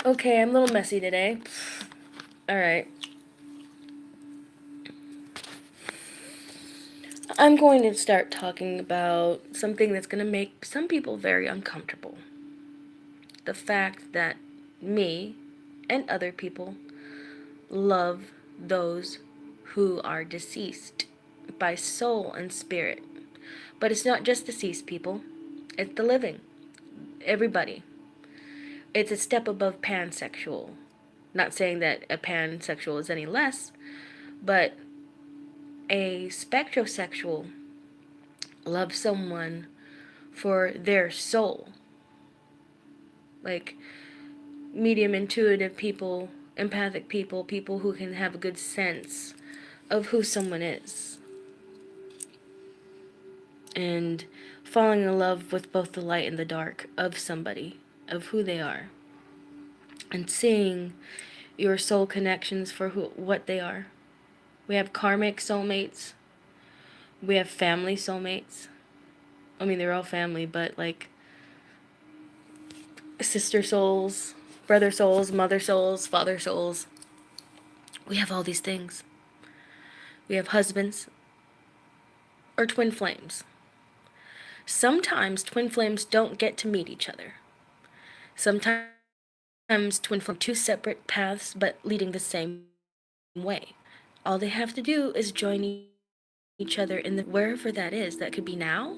Okay, I'm a little messy today. Alright. I'm going to start talking about something that's going to make some people very uncomfortable. The fact that me and other people love those who are deceased by soul and spirit. But it's not just deceased people, it's the living. Everybody. It's a step above pansexual. Not saying that a pansexual is any less, but a spectrosexual loves someone for their soul. Like medium intuitive people, empathic people, people who can have a good sense of who someone is. And falling in love with both the light and the dark of somebody, of who they are. And seeing your soul connections for what they are. We have karmic soulmates. We have family soulmates. I mean, they're all family, but like sister souls, brother souls, mother souls, father souls. We have all these things. We have husbands or twin flames. Sometimes twin flames don't get to meet each other. Sometimes twin flames two separate paths but leading the same way. All they have to do is join each other in the wherever that is. That could be now.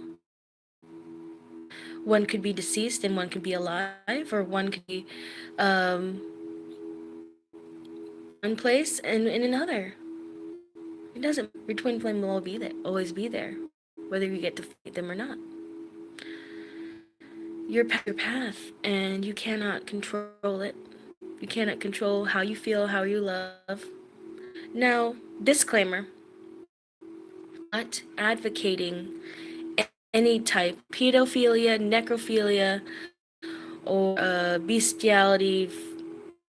One could be deceased and one could be alive, or one could be one place and in another. It doesn't. Your twin flame will always be there, whether you get to fight them or not. Your path, and you cannot control it. You cannot control how you feel, how you love. Now, disclaimer: not advocating any type pedophilia, necrophilia, or bestiality,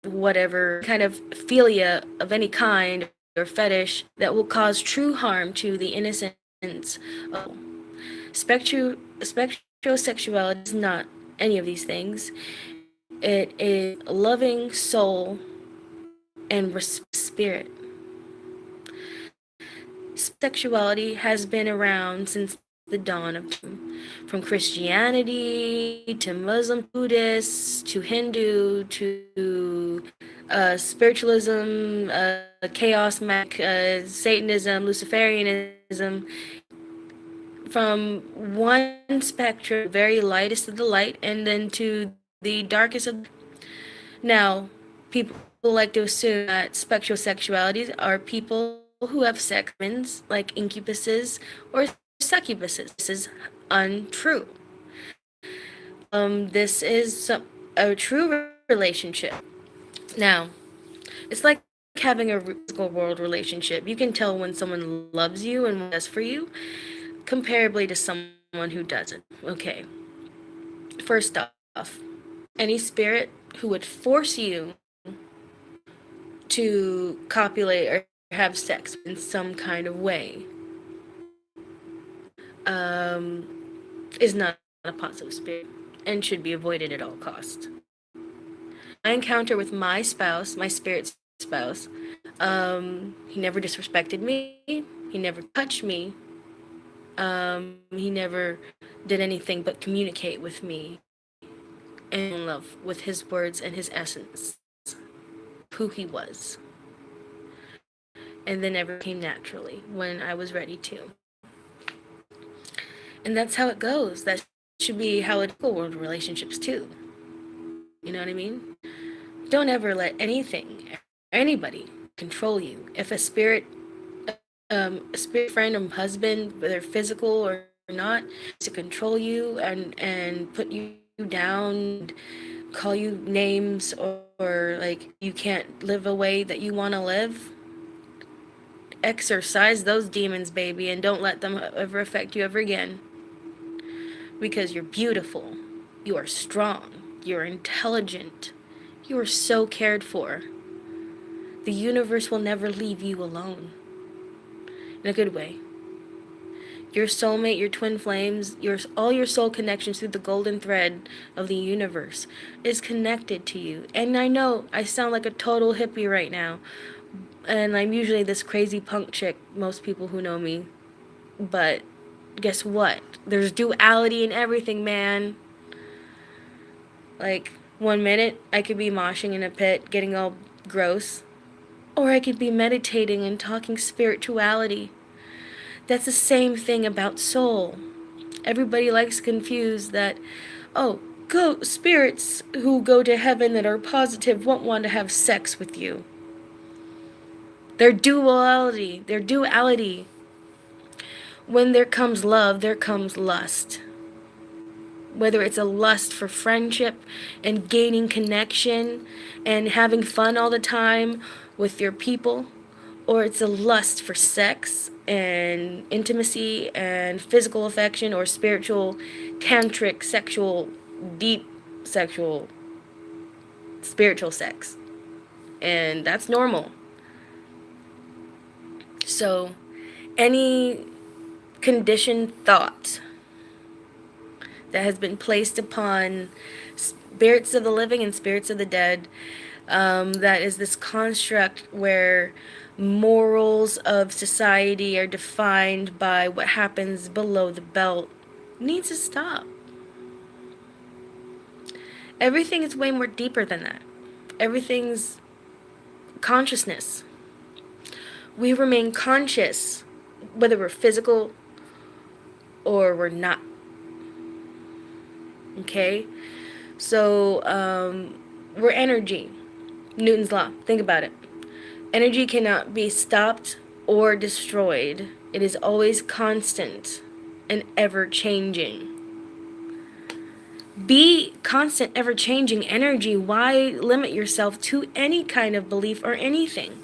whatever kind of philia of any kind or fetish that will cause true harm to the innocence of spectrosexuality is not any of these things. It is loving soul and spirit. Sexuality has been around since the dawn of time, from Christianity to Muslim, Buddhists to Hindu to spiritualism, chaos magic, Satanism, Luciferianism. From one spectrum, very lightest of the light, and then to the darkest of. Now, people like to assume that spectrosexualities are people who have sex like incubuses or succubuses. This is untrue. This is a true relationship. Now, it's like having a physical world relationship. You can tell when someone loves you and what does for you, comparably to someone who doesn't. Okay. First off, any spirit who would force you to copulate or have sex in some kind of way is not a positive spirit and should be avoided at all costs. My encounter with my spouse, my spirit spouse, he never disrespected me. He never touched me. He never did anything but communicate with me and in love with his words and his essence, who he was. And then never came naturally when I was ready to. And that's how it goes. That should be how it world relationships too. You know what I mean? Don't ever let anything, anybody, control you. If a spirit friend or husband, whether physical or not, to control you and put you down, call you names, or like you can't live a way that you want to live, exorcise those demons, baby, and don't let them ever affect you ever again. Because you're beautiful, you are strong, you're intelligent, you are so cared for. The universe will never leave you alone. In a good way. Your soulmate, your twin flames, all your soul connections through the golden thread of the universe is connected to you. And I know I sound like a total hippie right now, and I'm usually this crazy punk chick, most people who know me. But guess what? There's duality in everything, man. Like, 1 minute I could be moshing in a pit, getting all gross, or I could be meditating and talking spirituality. That's the same thing about soul. Everybody likes to confuse that, oh, spirits who go to heaven that are positive won't want to have sex with you. Their duality. When there comes love, there comes lust. Whether it's a lust for friendship and gaining connection and having fun all the time with your people, or it's a lust for sex and intimacy and physical affection or spiritual, tantric, sexual, deep sexual, spiritual sex. And that's normal. So, any conditioned thought that has been placed upon spirits of the living and spirits of the dead, that is this construct where morals of society are defined by what happens below the belt, needs to stop. Everything is way more deeper than that. Everything's consciousness. We remain conscious whether we're physical or we're not. Okay? So, we're energy. Newton's law. Think about it. Energy cannot be stopped or destroyed. It is always constant and ever changing. Be constant, ever changing energy. Why limit yourself to any kind of belief or anything?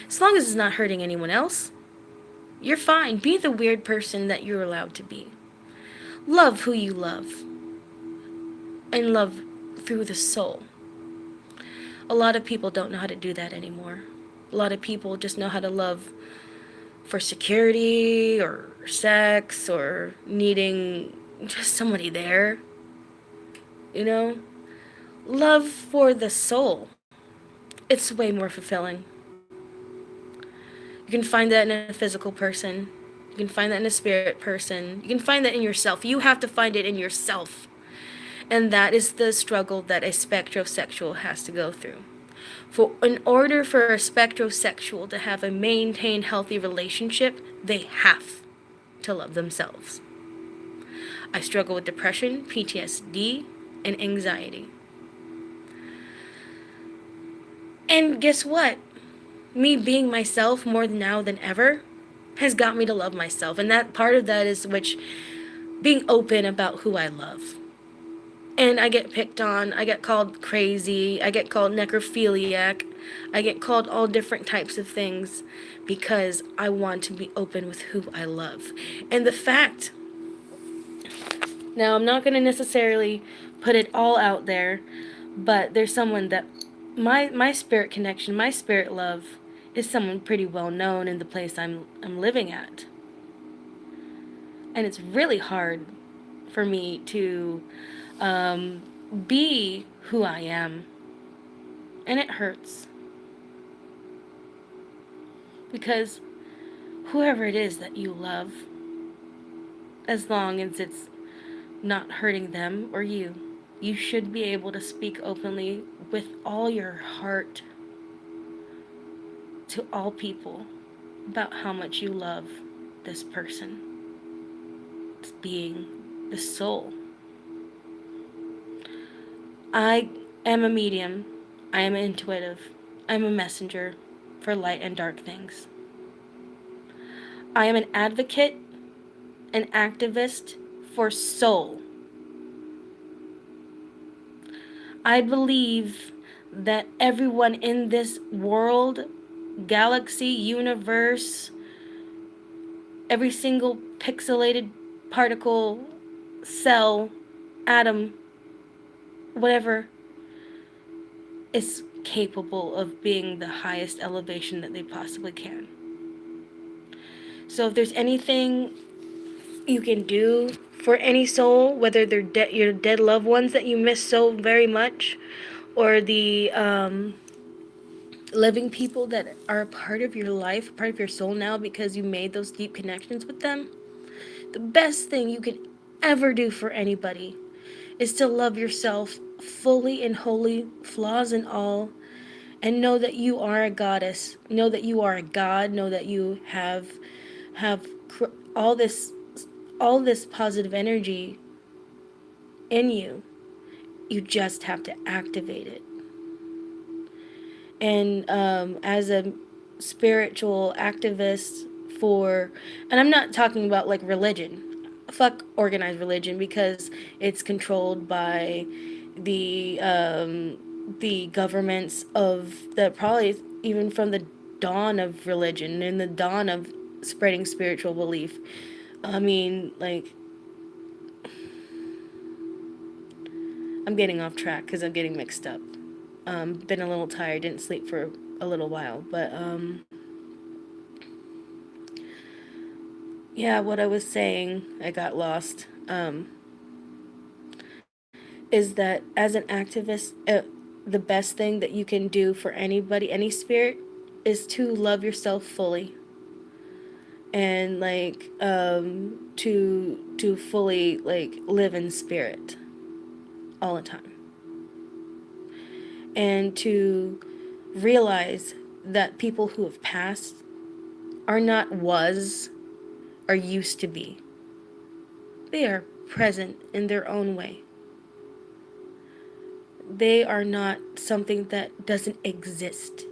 As long as it's not hurting anyone else, you're fine. Be the weird person that you're allowed to be. Love who you love. And love through the soul. A lot of people don't know how to do that anymore. A lot of people just know how to love for security or sex or needing just somebody there. You know? Love for the soul. It's way more fulfilling. You can find that in a physical person. You can find that in a spirit person. You can find that in yourself. You have to find it in yourself. And that is the struggle that a spectrosexual has to go through. In order for a spectrosexual to have a maintained healthy relationship, they have to love themselves. I struggle with depression, PTSD, and anxiety. And guess what? Me being myself more now than ever has got me to love myself. And that part of that is being open about who I love. And I get picked on, I get called crazy, I get called necrophiliac, I get called all different types of things because I want to be open with who I love. And the fact, now I'm not going to necessarily put it all out there, but there's someone that my spirit connection, my spirit love is someone pretty well known in the place I'm living at. And it's really hard for me to be who I am. And it hurts. Because whoever it is that you love, as long as it's not hurting them or you should be able to speak openly with all your heart to all people about how much you love this person. It's being the soul. I am a medium. I am intuitive. I'm a messenger for light and dark things. I am an advocate, an activist for soul. I believe that everyone in this world, galaxy, universe, every single pixelated particle, cell, atom, whatever, is capable of being the highest elevation that they possibly can. So if there's anything you can do for any soul, whether they're your dead loved ones that you miss so very much, or the living people that are a part of your life, part of your soul now because you made those deep connections with them. The best thing you can ever do for anybody is to love yourself fully and wholly, flaws and all, and know that you are a goddess. Know that you are a god. Know that you have all this positive energy in you. You just have to activate it. And as a spiritual activist for, and I'm not talking about like religion. Fuck organized religion because it's controlled by the governments of the probably even from the dawn of religion and the dawn of spreading spiritual belief. I mean, like, I'm getting off track because I'm getting mixed up. Been a little tired, didn't sleep for a little while, but yeah, what I was saying, I got lost. Is that as an activist, the best thing that you can do for anybody, any spirit, is to love yourself fully, and like to fully like live in spirit all the time, and to realize that people who have passed are not was or used to be. They are present in their own way. They are not something that doesn't exist.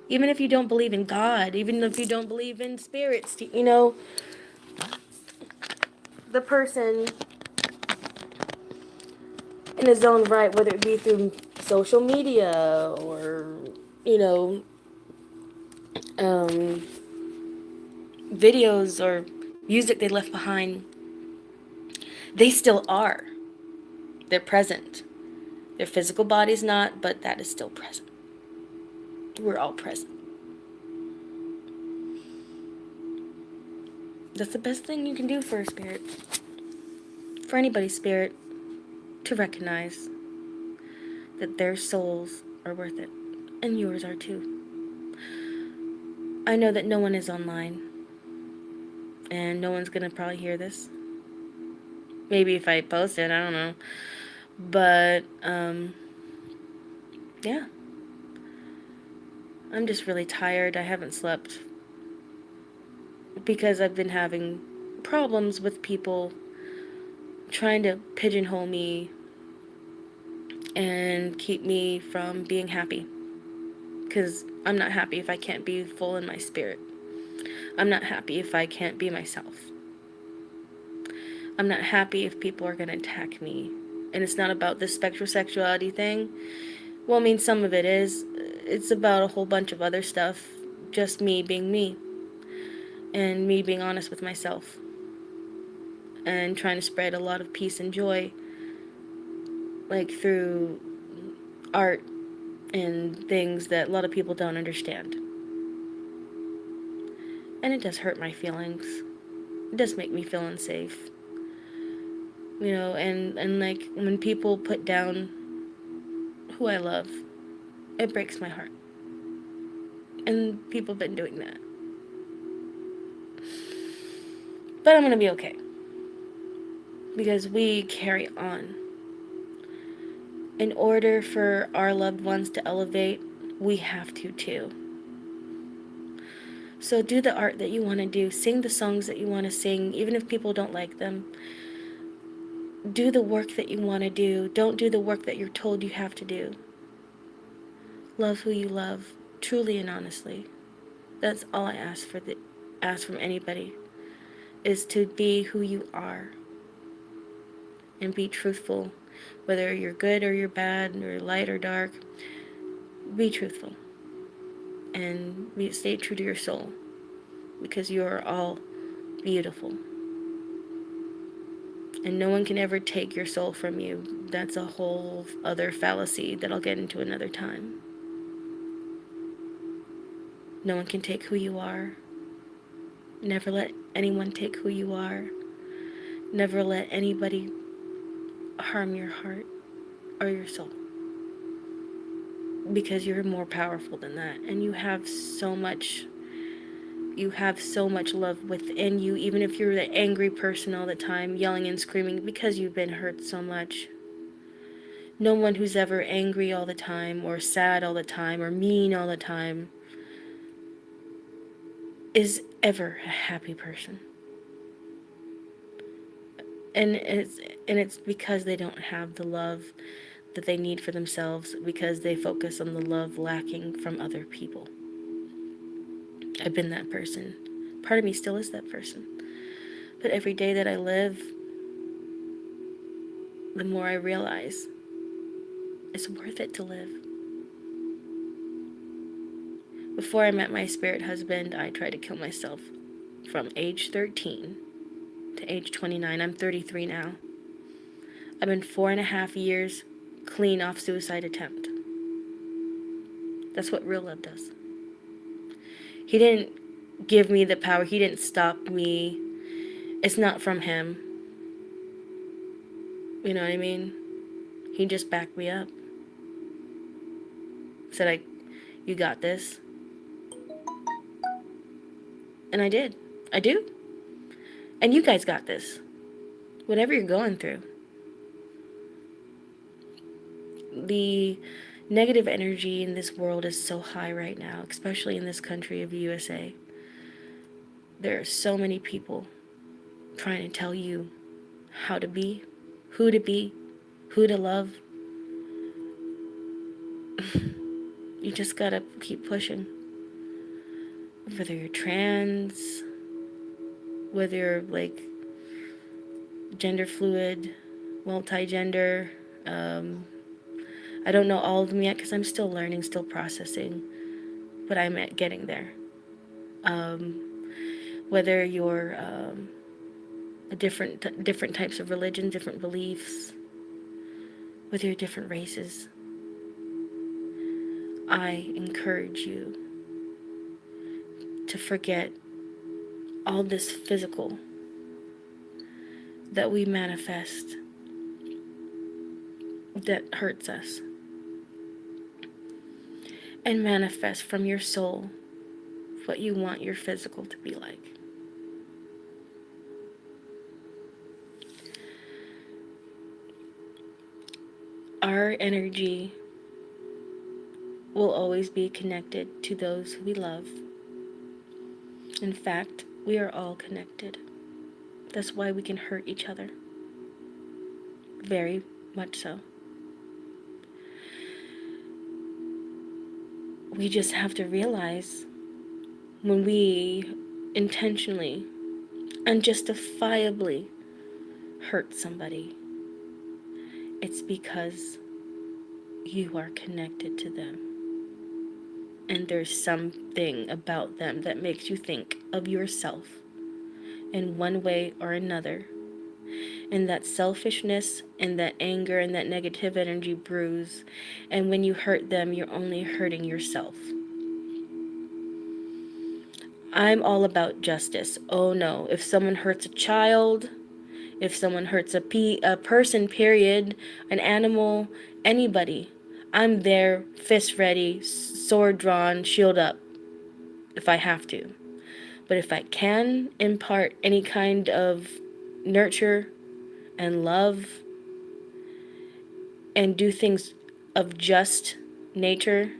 Even if you don't believe in God, even if you don't believe in spirits, the person in his own right, whether it be through social media or, you know, um, videos or music they left behind, they still are. They're present. Their physical body's not, but that is still present. We're all present. That's the best thing you can do for a spirit, for anybody's spirit, to recognize that their souls are worth it, and yours are too. I know that no one is online, and no one's gonna probably hear this. Maybe if I post it, I don't know. But, yeah. I'm just really tired. I haven't slept because I've been having problems with people trying to pigeonhole me and keep me from being happy. Because I'm not happy if I can't be full in my spirit. I'm not happy if I can't be myself. I'm not happy if people are going to attack me. And it's not about this spectrosexuality thing. Well, I mean, some of it is. It's about a whole bunch of other stuff. Just me being me. And me being honest with myself. And trying to spread a lot of peace and joy. Like through art and things that a lot of people don't understand. And it does hurt my feelings. It does make me feel unsafe. And like when people put down who I love, it breaks my heart. And people have been doing that. But I'm gonna be okay. Because we carry on. In order for our loved ones to elevate, we have to too. So do the art that you want to do. Sing the songs that you want to sing, even if people don't like them. Do the work that you want to do. Don't do the work that you're told you have to do. Love who you love, truly and honestly. That's all I ask from anybody, is to be who you are and be truthful. Whether you're good or you're bad, or light or dark, be truthful and stay true to your soul, because you are all beautiful. And no one can ever take your soul from you. That's a whole other fallacy that I'll get into another time. No one can take who you are. Never let anyone take who you are. Never let anybody harm your heart or your soul. Because you're more powerful than that. And you have so much love within you, even if you're the angry person all the time, yelling and screaming because you've been hurt so much. No one who's ever angry all the time, or sad all the time, or mean all the time is ever a happy person. And it's because they don't have the love that they need for themselves, because they focus on the love lacking from other people. I've been that person. Part of me still is that person. But every day that I live, the more I realize it's worth it to live. Before I met my spirit husband, I tried to kill myself from age 13 to age 29. I'm 33 now. I've been 4.5 years clean off suicide attempt. That's what real love does. He didn't give me the power. He didn't stop me. It's not from him. You know what I mean? He just backed me up. Said, you got this. And I did. I do. And you guys got this. Whatever you're going through. The negative energy in this world is so high right now, especially in this country of the USA. There are so many people trying to tell you how to be, who to love. You just gotta keep pushing. Whether you're trans, whether you're like gender fluid, multi-gender, I don't know all of them yet because I'm still learning, still processing, but I'm getting there. Whether you're different types of religion, different beliefs, whether you're different races, I encourage you to forget all this physical that we manifest that hurts us, and manifest from your soul what you want your physical to be like. Our energy will always be connected to those who we love. In fact, we are all connected. That's why we can hurt each other. Very much so. We just have to realize when we intentionally, unjustifiably hurt somebody, it's because you are connected to them. And there's something about them that makes you think of yourself in one way or another. And that selfishness and that anger and that negative energy brews. And when you hurt them, you're only hurting yourself. I'm all about justice. Oh no, if someone hurts a child, if someone hurts a person, period, an animal, anybody, I'm there, fist ready, sword drawn, shield up, if I have to. But if I can impart any kind of nurture and love and do things of just nature,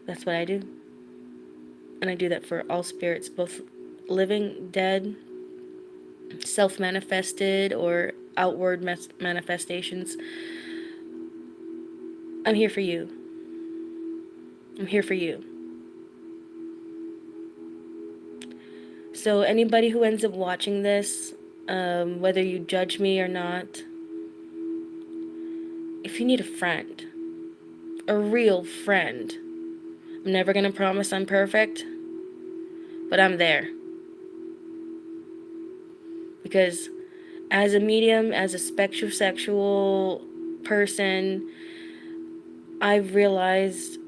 that's what I do. And I do that for all spirits, both living, dead, self-manifested, or outward manifestations. I'm here for you. I'm here for you. So anybody who ends up watching this, whether you judge me or not, if you need a friend, a real friend, I'm never going to promise I'm perfect, but I'm there. Because as a medium, as a spectrosexual person, I've realized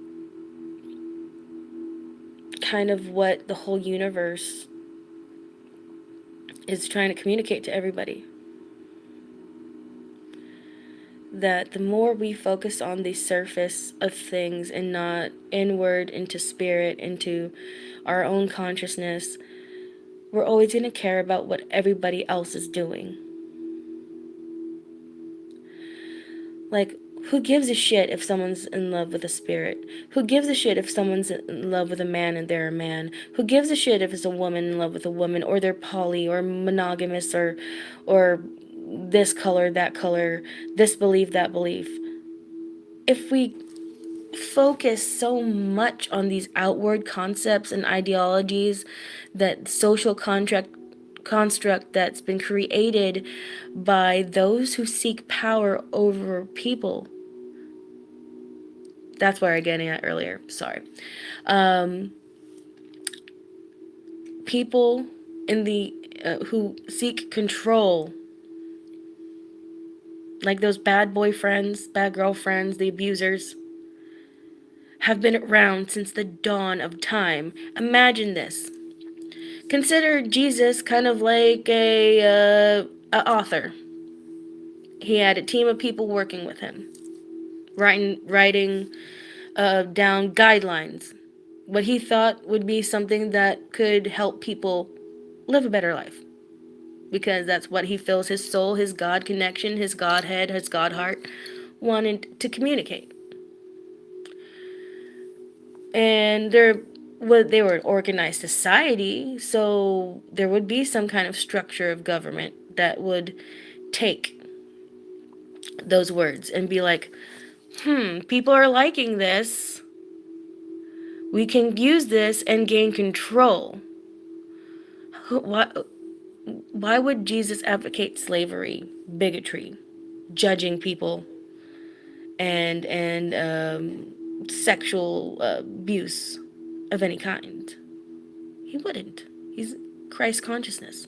kind of what the whole universe is trying to communicate to everybody. That the more we focus on the surface of things and not inward into spirit, into our own consciousness, we're always going to care about what everybody else is doing. Like, who gives a shit if someone's in love with a spirit? Who gives a shit if someone's in love with a man and they're a man? Who gives a shit if it's a woman in love with a woman, or they're poly or monogamous, or this color, that color, this belief, that belief? If we focus so much on these outward concepts and ideologies, that social construct that's been created by those who seek power over people. That's where I was getting at earlier. Sorry. People in the who seek control, like those bad boyfriends, bad girlfriends, the abusers, have been around since the dawn of time. Imagine this. Consider Jesus kind of like a author. He had a team of people working with him, writing down guidelines, what he thought would be something that could help people live a better life, because that's what he feels his soul, his God connection, his Godhead, his God heart wanted to communicate. And they were an organized society, so there would be some kind of structure of government that would take those words and be like, people are liking this. We can use this and gain control. Why would Jesus advocate slavery, bigotry, judging people, and sexual abuse of any kind? He wouldn't. He's Christ consciousness.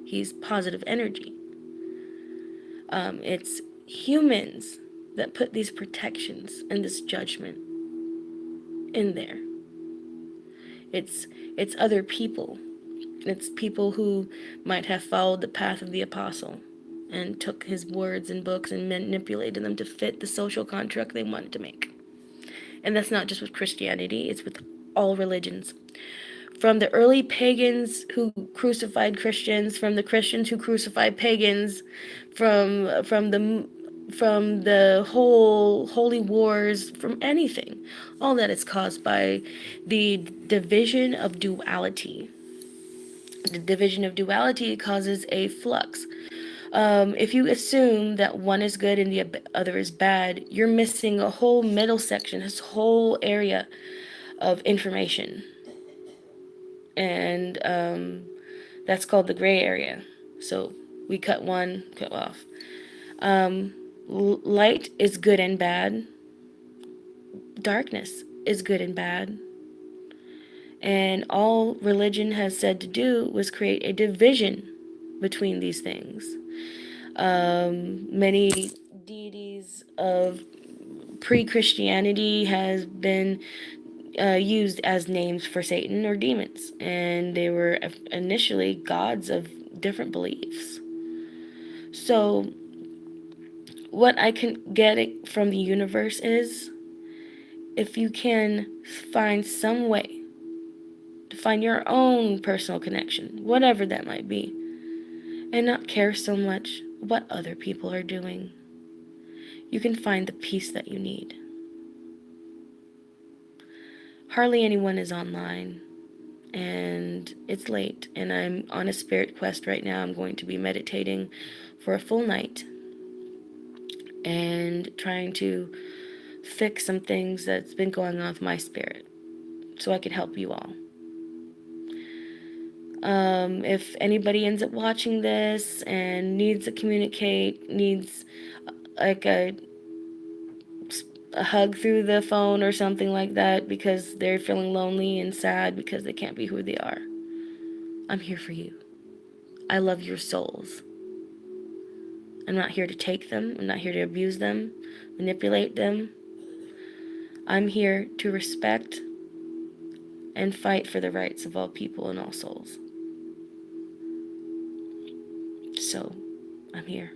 He's positive energy. It's humans that put these protections and this judgment in there. It's other people. It's people who might have followed the path of the apostle and took his words and books and manipulated them to fit the social contract they wanted to make. And that's not just with Christianity, it's with all religions. From the early pagans who crucified Christians, from the Christians who crucified pagans, from the whole holy wars, from anything, all that is caused by the division of duality. The division of duality causes a flux. If you assume that one is good and the other is bad, you're missing a whole middle section, this whole area of information. And that's called the gray area. So we cut one, cut off. Light is good and bad. Darkness is good and bad. And all religion has said to do was create a division between these things. Many deities of pre-Christianity has been used as names for Satan or demons, and they were initially gods of different beliefs. So what I can get from the universe is, if you can find some way to find your own personal connection, whatever that might be, and not care so much what other people are doing, you can find the peace that you need. Hardly anyone is online, and it's late, and I'm on a spirit quest right now. I'm going to be meditating for a full night and trying to fix some things that's been going on with my spirit so I can help you all. If anybody ends up watching this and needs to communicate, needs like a hug through the phone or something like that because they're feeling lonely and sad because they can't be who they are, I'm here for you. I love your souls. I'm not here to take them. I'm not here to abuse them, manipulate them. I'm here to respect and fight for the rights of all people and all souls. So, I'm here.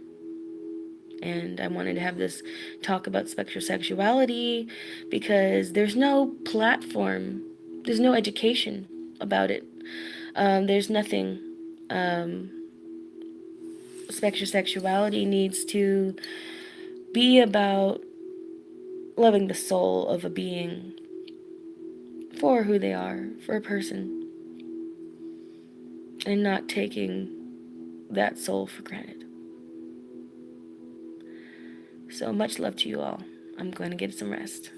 And I wanted to have this talk about spectrosexuality because there's no platform, there's no education about it. There's nothing. Um, Spectrosexuality needs to be about loving the soul of a being for who they are, for a person, and not taking that soul for granted. So much love to you all. I'm going to get some rest.